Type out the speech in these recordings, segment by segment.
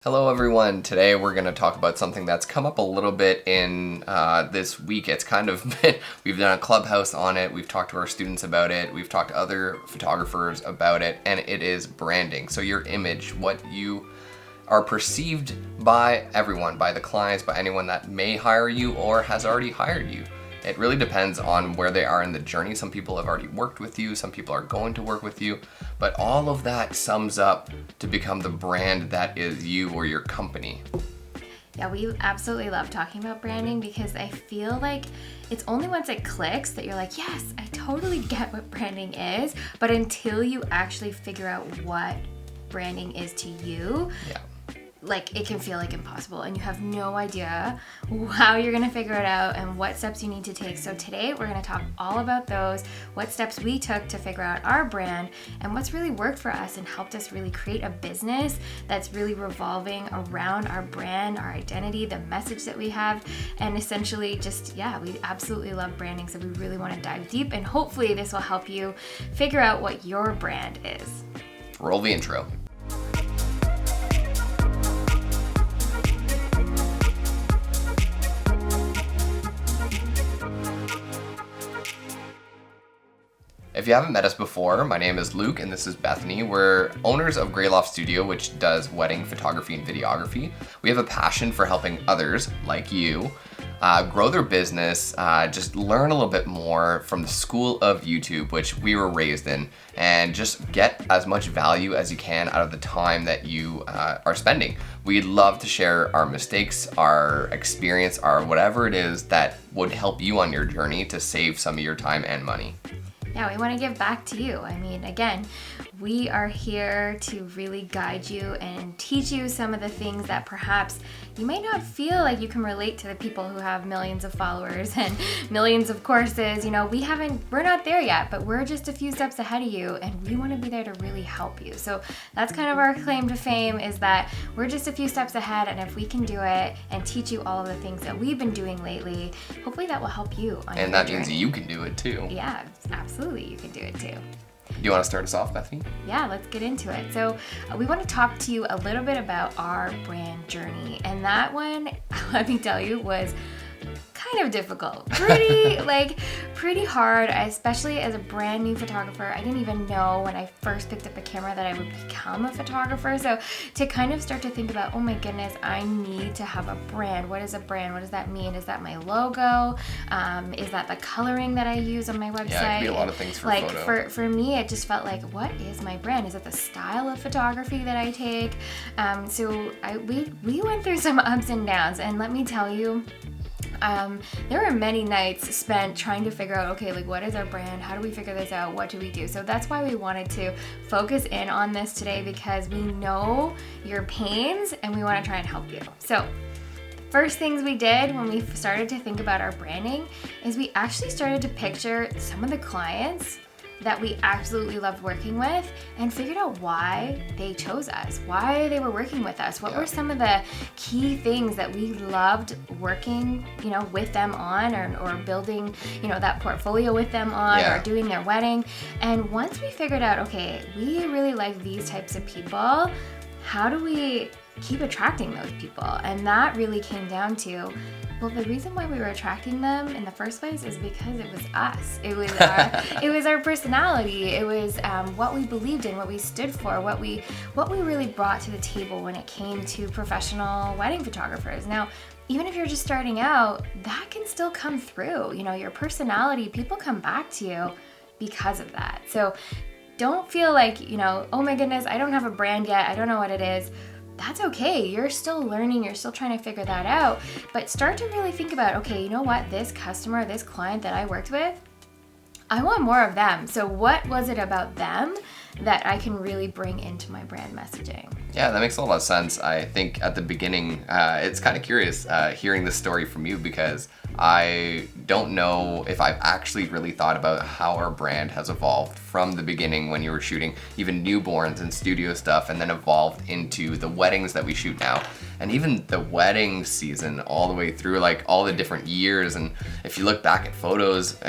Hello everyone. Today we're going to talk about something that's come up a little bit in this week. It's kind of been, we've done a clubhouse on it, we've talked to our students about it, we've talked to other photographers about it, and it is branding. So your image, what you are perceived by everyone, by the clients, by anyone that may hire you or has already hired you. It really depends on where they are in the journey. Some people have already worked with you, some people are going to work with you, but all of that sums up to become the brand that is you or your company. Yeah, we absolutely love talking about branding because I feel like it's only once it clicks that you're like, yes, I totally get what branding is, but until you actually figure out what branding is to you, like it can feel like impossible and you have no idea how you're going to figure it out and what steps you need to take. So today we're going to talk all about those, what steps we took to figure out our brand and what's really worked for us and helped us really create a business that's really revolving around our brand, our identity, the message that we have, and essentially just, we absolutely love branding. So we really want to dive deep and hopefully this will help you figure out what your brand is. Roll the intro. If you haven't met us before, my name is Luke and this is Bethany. We're owners of Greyloft Studio, which does wedding photography and videography. We have a passion for helping others, like you, grow their business, just learn a little bit more from the school of YouTube, which we were raised in, and just get as much value as you can out of the time that you are spending. We'd love to share our mistakes, our experience, our whatever it is that would help you on your journey to save some of your time and money. Yeah, we want to give back to you. I mean, again, we are here to really guide you and teach you some of the things that perhaps you may not feel like you can relate to the people who have millions of followers and millions of courses. You know, we're not there yet, but we're just a few steps ahead of you and we want to be there to really help you. So that's kind of our claim to fame, is that we're just a few steps ahead, and if we can do it and teach you all of the things that we've been doing lately, hopefully that will help you on your And that journey. means you can do it too. Yeah, absolutely, you can do it too. Do you want to start us off, Bethany? Yeah, let's get into it. So we want to talk to you a little bit about our brand journey. And that one, let me tell you, was kind of difficult. Pretty hard, especially as a brand new photographer. I didn't even know when I first picked up a camera that I would become a photographer. So to kind of start to think about, oh my goodness, I need to have a brand. What is a brand? What does that mean? Is that my logo? Is that the coloring that I use on my website? Yeah, it could be a lot of things for photo. For me, it just felt like, what is my brand? Is it the style of photography that I take? We went through some ups and downs, and let me tell you, there were many nights spent trying to figure out, okay, like what is our brand? How do we figure this out? What do we do? So that's why we wanted to focus in on this today, because we know your pains and we want to try and help you. So first things we did when we started to think about our branding is we actually started to picture some of the clients that we absolutely loved working with and figured out why they chose us, why they were working with us. What were some of the key things that we loved working, with them on, or building, that portfolio with them on, or doing their wedding. And once we figured out, okay, we really like these types of people, how do we keep attracting those people? And that really came down to, well, the reason why we were attracting them in the first place is because it was us. It was our personality. It was what we believed in, what we stood for, what we really brought to the table when it came to professional wedding photographers. Now, even if you're just starting out, that can still come through. Your personality, people come back to you because of that. So don't feel like, oh my goodness, I don't have a brand yet. I don't know what it is. That's okay. You're still learning. You're still trying to figure that out. But start to really think about, okay, you know what? This customer, this client that I worked with, I want more of them. So what was it about them that I can really bring into my brand messaging? Yeah, that makes a lot of sense. I think at the beginning, it's kind of curious hearing this story from you, because I don't know if I've actually really thought about how our brand has evolved from the beginning when you were shooting even newborns and studio stuff, and then evolved into the weddings that we shoot now. And even the wedding season all the way through, like all the different years. And if you look back at photos,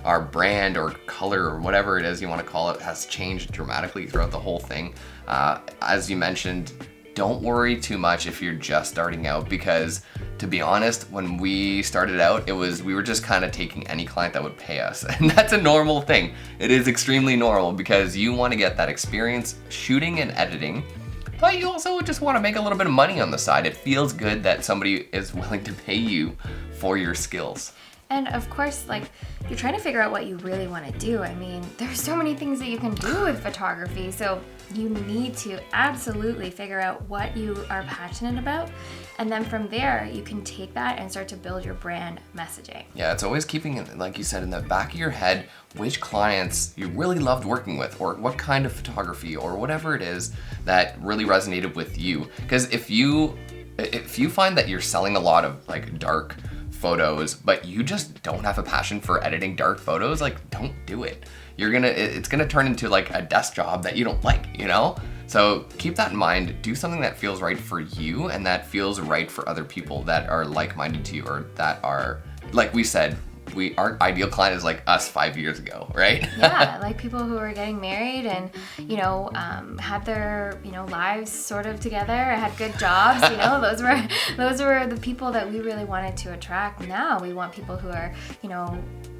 our brand or color or whatever it is you want to call it has changed dramatically throughout the whole thing. As you mentioned, don't worry too much if you're just starting out, because to be honest, when we started out, we were just kind of taking any client that would pay us. And that's a normal thing. It is extremely normal because you want to get that experience shooting and editing, but you also just want to make a little bit of money on the side. It feels good that somebody is willing to pay you for your skills. And of course, like, you're trying to figure out what you really want to do. I mean, there's so many things that you can do with photography, so you need to absolutely figure out what you are passionate about. And then from there, you can take that and start to build your brand messaging. Yeah, it's always keeping, like you said, in the back of your head, which clients you really loved working with, or what kind of photography, or whatever it is that really resonated with you. Because if you find that you're selling a lot of like dark photos, but you just don't have a passion for editing dark photos, like, don't do it. It's gonna turn into like a desk job that you don't like, you know? So keep that in mind. Do something that feels right for you and that feels right for other people that are like-minded to you, or that are, like we said, our ideal client is like us 5 years ago, right? Yeah, like people who are getting married and, had their, lives sort of together, had good jobs, those were the people that we really wanted to attract. Now we want people who are,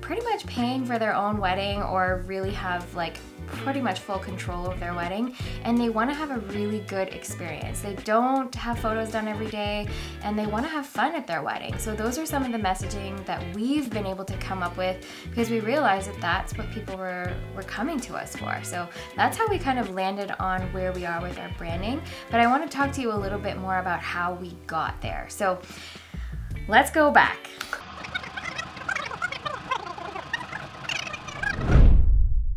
pretty much paying for their own wedding, or really have like pretty much full control of their wedding, and they want to have a really good experience. They don't have photos done every day, and they want to have fun at their wedding. So those are some of the messaging that we've been able to come up with, because we realized that that's what people were coming to us for. So that's how we kind of landed on where we are with our branding. But I want to talk to you a little bit more about how we got there. So let's go back.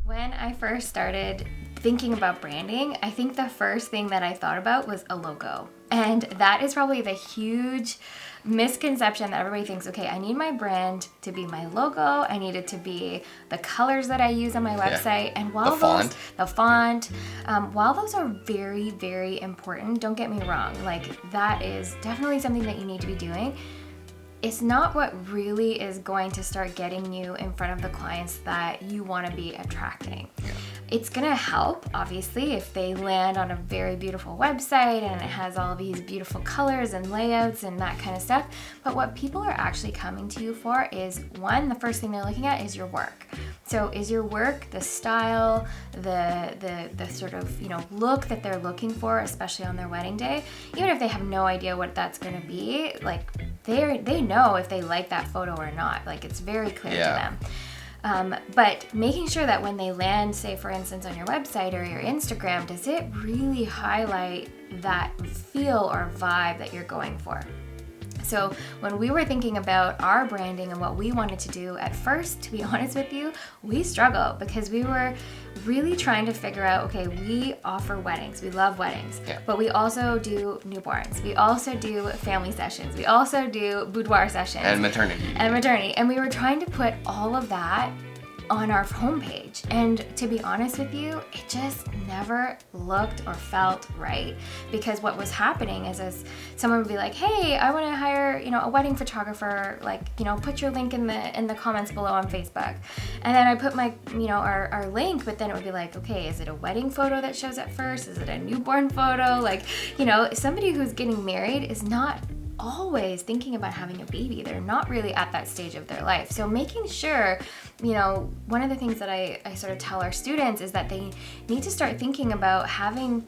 When I first started thinking about branding, I think the first thing that I thought about was a logo. And that is probably the huge misconception that everybody thinks, okay, I need my brand to be my logo. I need it to be the colors that I use on my website. And while the font, while those are very, very important, don't get me wrong, like that is definitely something that you need to be doing. It's not what really is going to start getting you in front of the clients that you want to be attracting. Yeah. It's going to help, obviously, if they land on a very beautiful website and it has all these beautiful colors and layouts and that kind of stuff. But what people are actually coming to you for is, one, the first thing they're looking at is your work. So is your work the style, the sort of, look that they're looking for, especially on their wedding day? Even if they have no idea what that's going to be, like they know if they like that photo or not. Like, it's very clear to them. But making sure that when they land, say for instance on your website or your Instagram, does it really highlight that feel or vibe that you're going for? So when we were thinking about our branding and what we wanted to do, at first, to be honest with you, we struggled because we were really trying to figure out, okay, we offer weddings, we love weddings, but we also do newborns, we also do family sessions, we also do boudoir sessions. And maternity. And we were trying to put all of that on our homepage, and to be honest with you, it just never looked or felt right, because what was happening is, as someone would be like, hey, I want to hire a wedding photographer, like, put your link in the comments below on Facebook, and then I put my our link, but then it would be like, okay, is it a wedding photo that shows up first, is it a newborn photo? Like, somebody who's getting married is not always thinking about having a baby. They're not really at that stage of their life. So making sure, one of the things that I sort of tell our students is that they need to start thinking about having,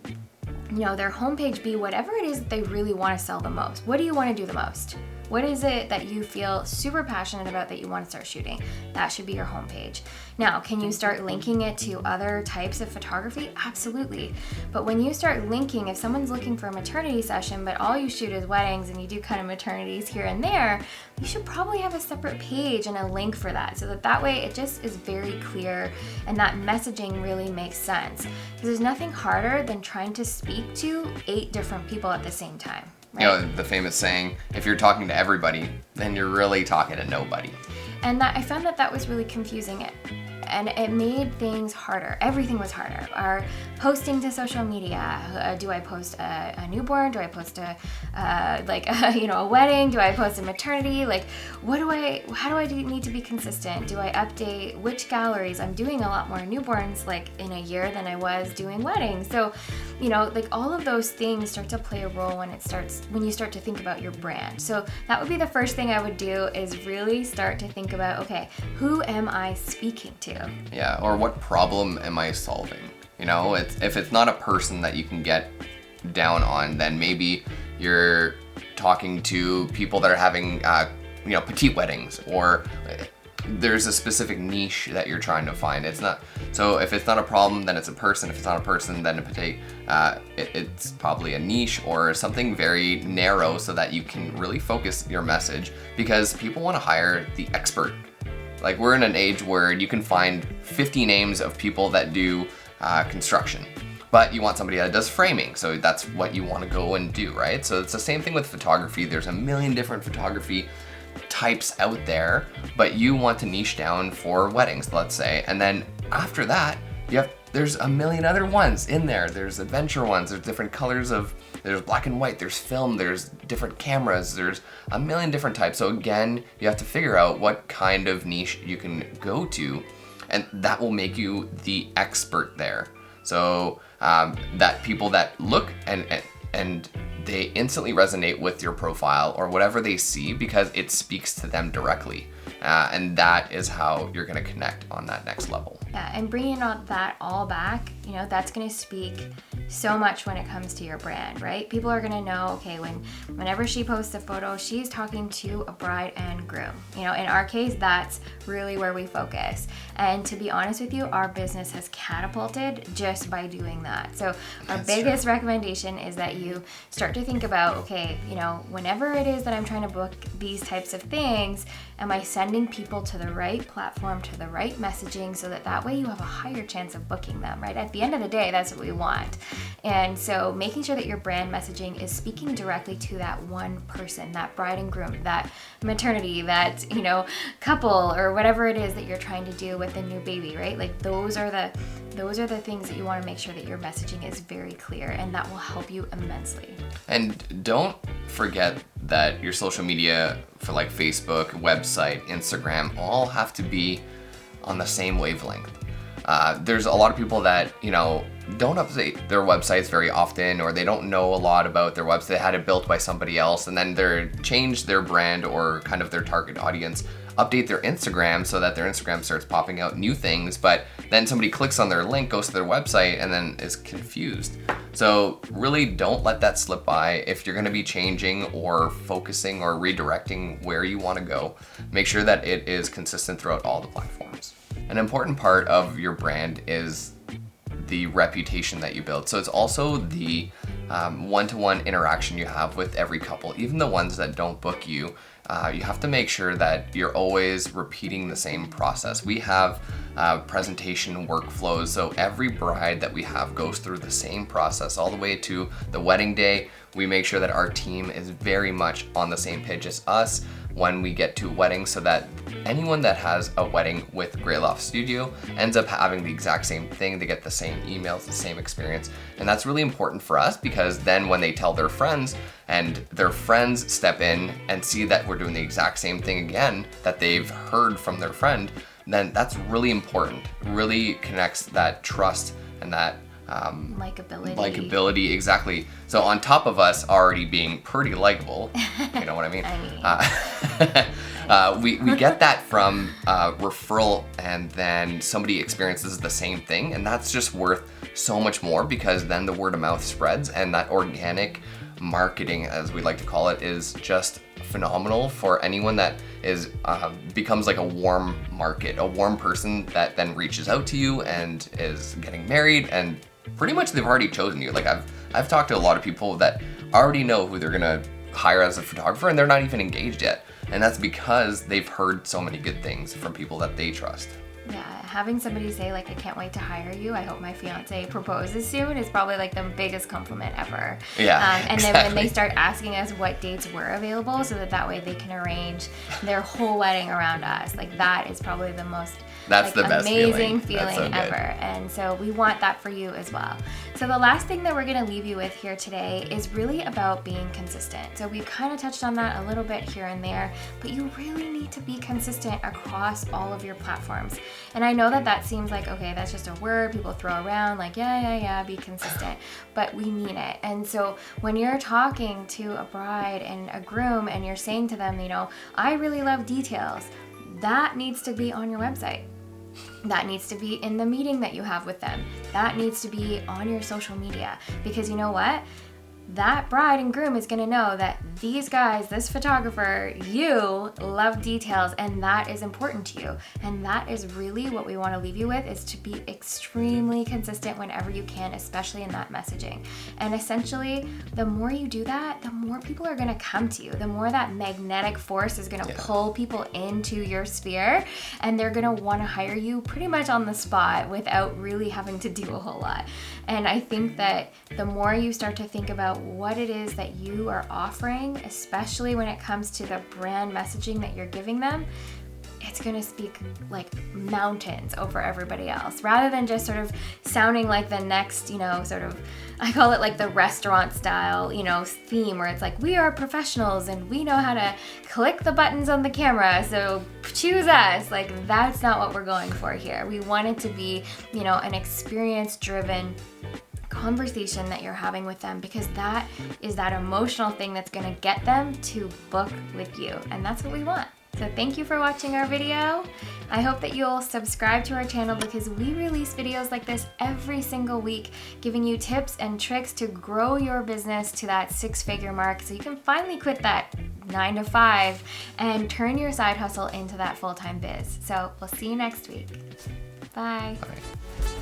their homepage be whatever it is that they really want to sell the most. What do you want to do the most? What is it that you feel super passionate about that you want to start shooting? That should be your homepage. Now, can you start linking it to other types of photography? Absolutely. But when you start linking, if someone's looking for a maternity session, but all you shoot is weddings and you do kind of maternities here and there, you should probably have a separate page and a link for that, so that way it just is very clear and that messaging really makes sense. Because there's nothing harder than trying to speak to 8 different people at the same time. Right? The famous saying, if you're talking to everybody, then you're really talking to nobody. And I found that was really confusing. And it made things harder. Everything was harder. Our posting to social media. Do I post a newborn? Do I post a wedding? Do I post a maternity? Like, how do I need to be consistent? Do I update which galleries? I'm doing a lot more newborns like in a year than I was doing weddings. So, like all of those things start to play a role when you start to think about your brand. So that would be the first thing I would do, is really start to think about, okay, who am I speaking to? Yeah, or what problem am I solving? If it's not a person that you can get down on, then maybe you're talking to people that are having, petite weddings, or there's a specific niche that you're trying to find. So if it's not a problem, then it's a person. If it's not a person, then it's probably a niche or something very narrow, so that you can really focus your message, because people want to hire the expert. Like, we're in an age where you can find 50 names of people that do construction, but you want somebody that does framing, so that's what you want to go and do, right? So it's the same thing with photography. There's a million different photography types out there, but you want to niche down for weddings, let's say, and then after that, there's a million other ones in there. There's adventure ones, there's different colors there's black and white, there's film, there's different cameras, there's a million different types. So again, you have to figure out what kind of niche you can go to, and that will make you the expert there. So that people that look and they instantly resonate with your profile or whatever they see, because it speaks to them directly. And that is how you're going to connect on that next level. Yeah, and bringing that all back, that's going to speak so much when it comes to your brand, right? People are going to know, okay, whenever she posts a photo, she's talking to a bride and groom. In our case, that's really where we focus. And to be honest with you, our business has catapulted just by doing that. So our biggest recommendation is that you start to think about, okay, whenever it is that I'm trying to book these types of things, am I sending people to the right platform, to the right messaging, so that way you have a higher chance of booking them, right? At the end of the day, that's what we want. And so making sure that your brand messaging is speaking directly to that one person, that bride and groom, that maternity, that, couple, or whatever it is that you're trying to do with the new baby, right? Like those are the things that you want to make sure that your messaging is very clear, and that will help you immensely. And don't forget that your social media for like Facebook, website, Instagram, all have to be on the same wavelength. There's a lot of people that, don't update their websites very often, or they don't know a lot about their website. They had it built by somebody else, and then they change their brand or kind of their target audience, update their Instagram so that their Instagram starts popping out new things, but then somebody clicks on their link, goes to their website, and then is confused. So really don't let that slip by. If you're going to be changing or focusing or redirecting where you want to go, make sure that it is consistent throughout all the platforms. An important part of your brand is the reputation that you build. So it's also the one-to-one interaction you have with every couple, even the ones that don't book you. You have to make sure that you're always repeating the same process. We have presentation workflows, so every bride that we have goes through the same process all the way to the wedding day. We make sure that our team is very much on the same page as us when we get to weddings, so that anyone that has a wedding with Greyloft Studio ends up having the exact same thing. They get the same emails, the same experience, and that's really important for us, because then when they tell their friends and their friends step in and see that we're doing the exact same thing again that they've heard from their friend, then that's really important. Really connects that trust and that likability, exactly. So on top of us already being pretty likable, you know what I mean? We get that from referral, and then somebody experiences the same thing, and that's just worth so much more, because then the word of mouth spreads, and that organic marketing, as we like to call it, is just phenomenal for anyone that is becomes like a warm market, a warm person that then reaches out to you and is getting married, and pretty much they've already chosen you. Like I've talked to a lot of people that already know who they're gonna hire as a photographer, and they're not even engaged yet, and that's because they've heard so many good things from people that they trust. Yeah, having somebody say like, I can't wait to hire you, I hope my fiance proposes soon, is probably like the biggest compliment ever. Yeah, and exactly. then when they start asking us what dates were available so that way they can arrange their whole wedding around us, like that is probably the most That's the best amazing feeling. feeling ever. And so we want that for you as well. So the last thing that we're going to leave you with here today is really about being consistent. So we've kind of touched on that a little bit here and there, but you really need to be consistent across all of your platforms. And I know that that seems like, okay, that's just a word people throw around, like, yeah, be consistent, but we mean it. And so when you're talking to a bride and a groom and you're saying to them, you know, I really love details, that needs to be on your website. That needs to be in the meeting that you have with them. That needs to be on your social media, because you know what? That bride and groom is going to know that these guys, this photographer, you love details, and that is important to you. And that is really what we want to leave you with, is to be extremely consistent whenever you can, especially in that messaging. And essentially, the more you do that, the more people are going to come to you. The more that magnetic force is going to pull people into your sphere, and they're going to want to hire you pretty much on the spot without really having to do a whole lot. And I think that the more you start to think about what it is that you are offering, especially when it comes to the brand messaging that you're giving them, it's going to speak like mountains over everybody else, rather than just sort of sounding like the next, you know, sort of, I call it like the restaurant style, you know, theme, where it's like, we are professionals and we know how to click the buttons on the camera, so choose us. Like, that's not what we're going for here. We want it to be, you know, an experience-driven conversation that you're having with them, because that is that emotional thing that's going to get them to book with you, and that's what we want. So thank you for watching our video. I hope that you'll subscribe to our channel, because we release videos like this every single week, giving you tips and tricks to grow your business to that 6-figure mark, so you can finally quit that 9-to-5 and turn your side hustle into that full-time biz. So we'll see you next week. Bye. Bye.